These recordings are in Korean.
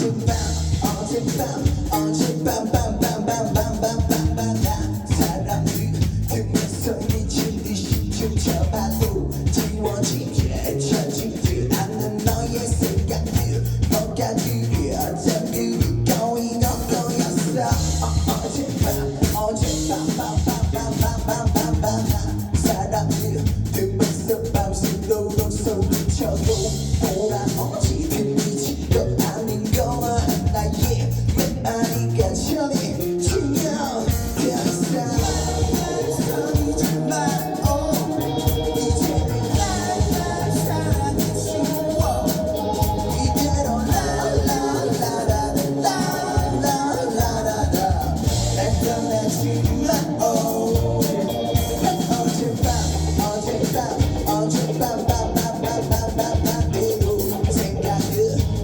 어젯밤 밤밤밤밤밤밤밤밤밤 사람들 등에서 미친 듯이 춤춰봐도 지워지지 쳐지지 않는 너의 생각들 뭐가 그리 어쩜 그리 going on 거였어 어젯밤 밤밤밤밤밤밤밤밤 사람들 등에서 밤새도록 소리쳐도 돌아오지 들리지도 않는 거야 나의 메아리가 전해지면 그사 소리지마 이제는 날 사랑해 주워 이대로 라라라라라라라라라 날 떠나지마 어젯밤 밤밤밤밤밤밤밤대로 생각을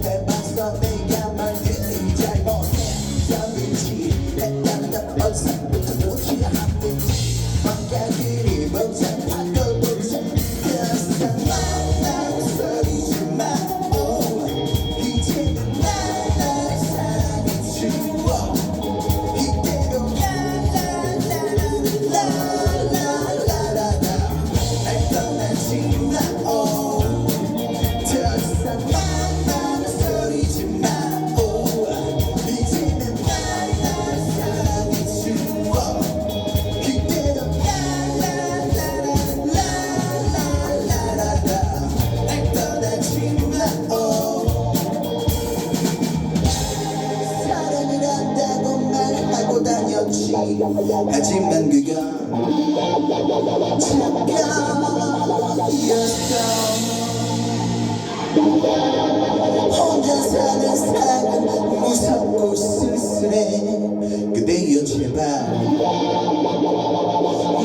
해봤어 내가 말들이 잘못했었는지 했다면 어디서부터 놓쳐야 하는지 뭔가 그리 복잡하고 난 소리지마 이제는 날 사랑해 주워 이대로 라라라라라라라라 날 떠나지마 더 이상 난 소리지마 이제는 날 사랑해 주워 그대로 라라라라라라라라 날 떠나지마 사랑을 한다고 말하고 다녔지 하지만 그건 착각이었어 혼자 사는 사랑은 무섭고 쓸쓸해 그대여 제발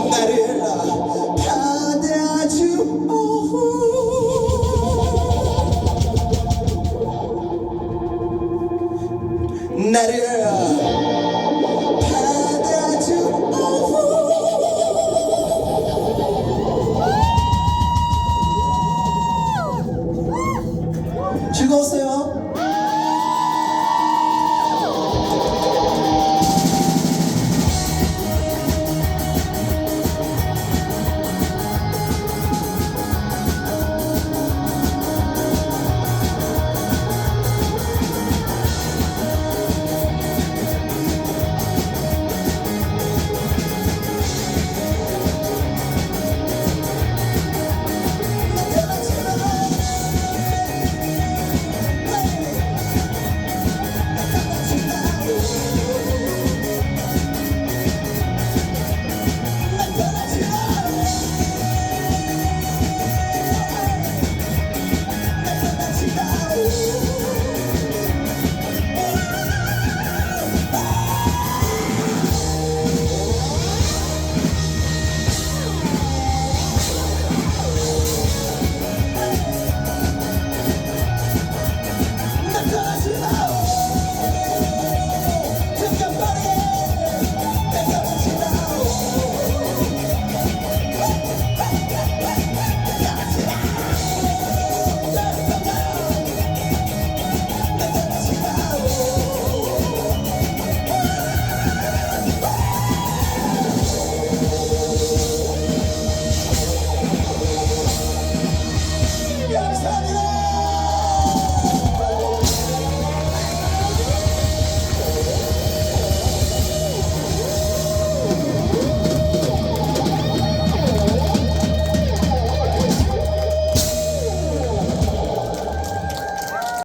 나를 받아줘 나를